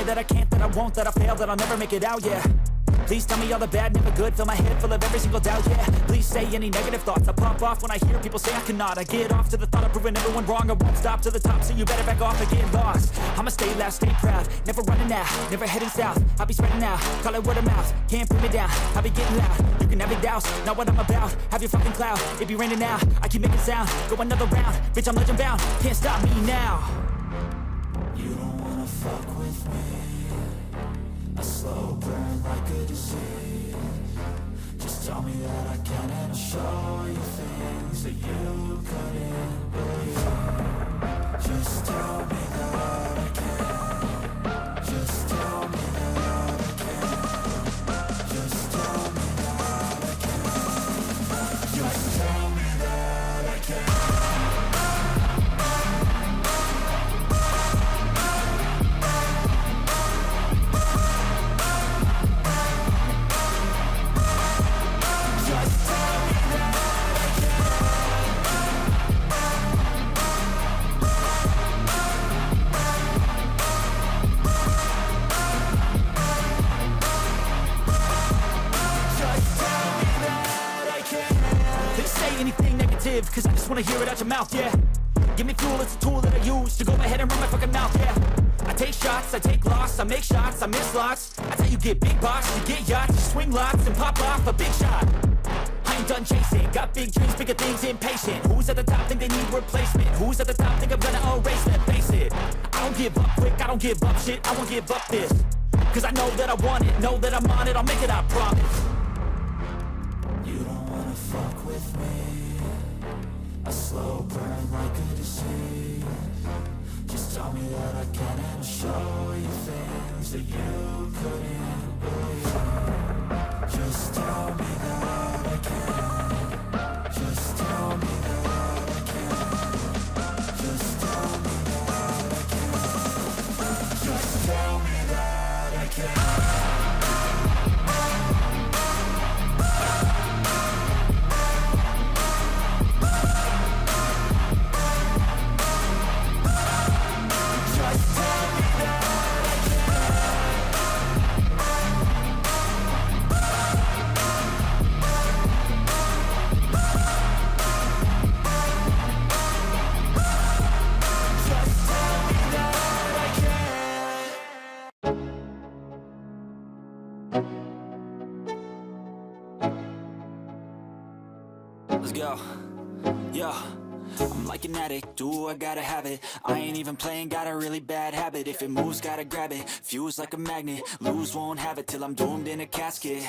that I can't, that I won't, that I fail, that I'll never make it out, yeah. Please tell me all the bad, never good. Fill my head full of every single doubt, yeah. Please say any negative thoughts. I pop off when I hear people say I cannot. I get off to the thought of proving everyone wrong. I won't stop to the top, so you better back off and get lost. I'ma stay loud, stay proud, never running out, never heading south. I'll be spreading out, call it word of mouth. Can't put me down, I'll be getting loud. You can have it douse, not what I'm about. Have your fucking cloud, it be raining now. I keep making sound, go another round. Bitch, I'm legend bound, can't stop me now. You don't wanna fuck with me. A slow burn like a disease. Just tell me that I can and I'll show you things that you couldn't believe. Just tell me that I can. Just tell me that I can. Just tell me that I can. Just tell me that I can. Cause I just wanna hear it out your mouth, yeah. Give me fuel, it's a tool that I use to go ahead and run my fucking mouth, yeah. I take shots, I take loss, I make shots, I miss lots. That's how you get big box, you get yachts, you swing lots and pop off a big shot. I ain't done chasing, got big dreams, bigger things, impatient. Who's at the top think they need replacement? Who's at the top think I'm gonna erase them? Face it, I don't give up quick, I don't give up shit, I won't give up this. Cause I know that I want it, know that I'm on it, I'll make it, I promise. You don't wanna fuck with me. A slow burn like a disease. Just tell me that I can and I'll show you things that you couldn't believe. Just tell me that I can. Just tell me that I can. Just tell me that I can. Just tell me that I can. Let's go. Yo, I'm like an addict, do I gotta have it. I ain't even playing, got a really bad habit. If it moves, gotta grab it, fuse like a magnet. Lose, won't have it till I'm doomed in a casket.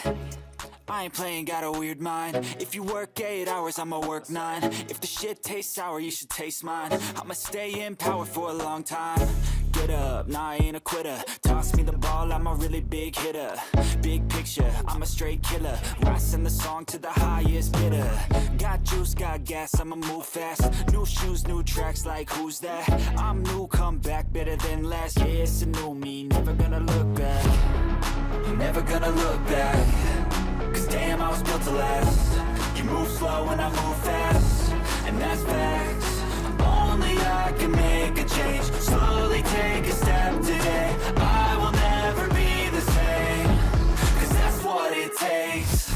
I ain't playing, got a weird mind. If you work 8 hours, I'ma work 9. If the shit tastes sour, you should taste mine. I'ma stay in power for a long time. Get up, nah, I ain't a quitter. Toss me the ball, I'm a really big hitter. Big picture, I'm a straight killer. Rising the song to the highest bidder. Got juice, got gas, I'ma move fast. New shoes, new tracks, like who's that? I'm new, come back, better than last. Yeah, it's a new me, never gonna look back. Never gonna look back. Cause damn, I was built to last. You move slow and I move fast, and that's facts. Only I can make a change. Slowly take a step today. I will never be the same. Cause that's what it takes.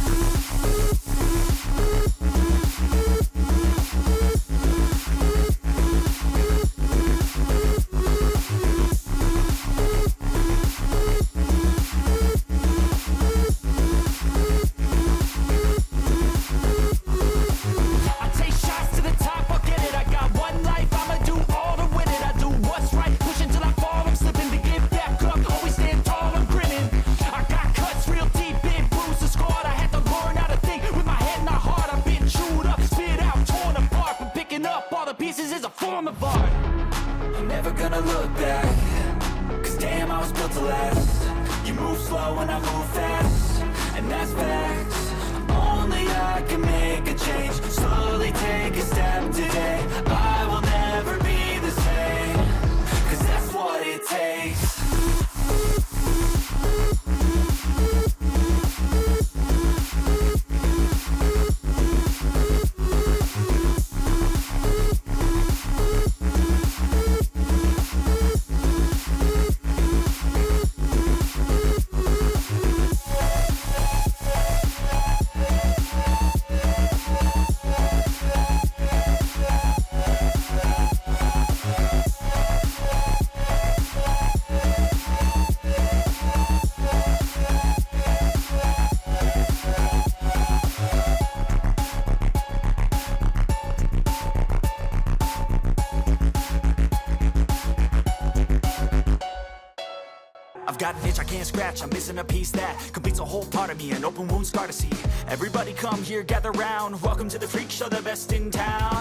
I can't scratch. I'm missing a piece that completes a whole part of me, an open wound scar to see. Everybody come here, gather round. Welcome to the freak show, the best in town.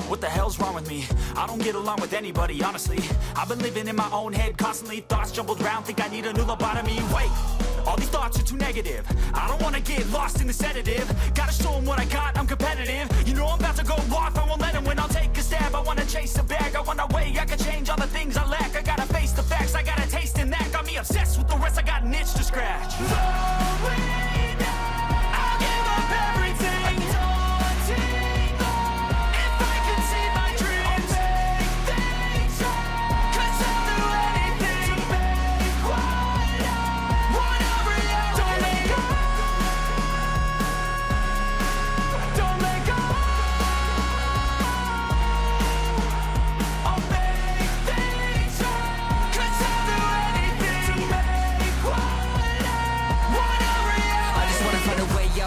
What the hell's wrong with me? I don't get along with anybody, honestly. I've been living in my own head constantly. Thoughts jumbled round, think I need a new lobotomy. Wait, all these thoughts are too negative. I don't wanna get lost in the sedative. Gotta show them what I got, I'm competitive. You know I'm about to go off, I won't let them win. I'll take a stab, I wanna chase a bag. I want a way, I can change all the things I lack. I gotta face the facts, I got a taste in that. Got me obsessed with the rest, I got an itch to scratch. I'll give up everything.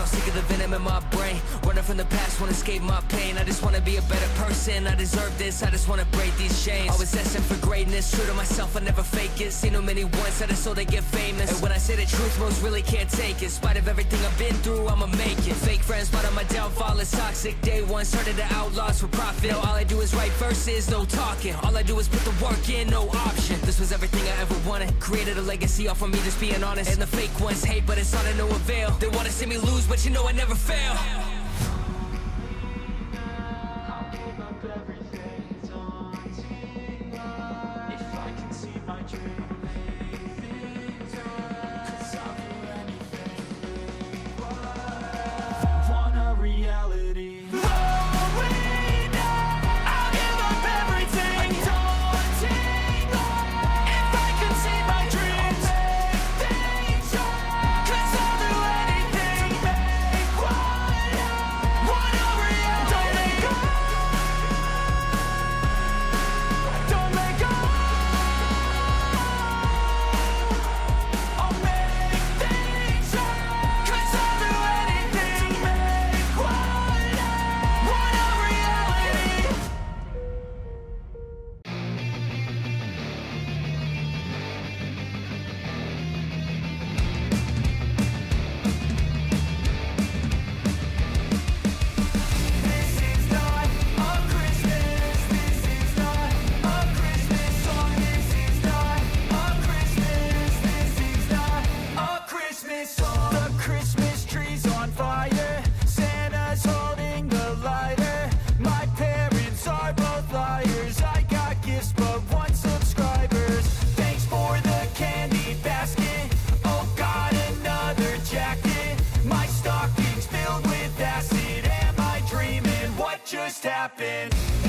Sick of the venom in my brain, running from the past, wanna escape my pain. I just wanna be a better person, I deserve this, I just wanna break these chains. Always asking for greatness, true to myself, I never fake it. Seen too many once that I so they get famous. And when I say the truth, most really can't take it. In spite of everything I've been through, I'ma make it. Fake friends, but on my downfall is toxic. Day one, started to outlaws for profit. Now all I do is write verses, no talking. All I do is put the work in, no option. This was everything I ever wanted. Created a legacy off of me just being honest. And the fake ones hate, but it's all to no avail. They wanna see me lose, but you know I never fail. Happened.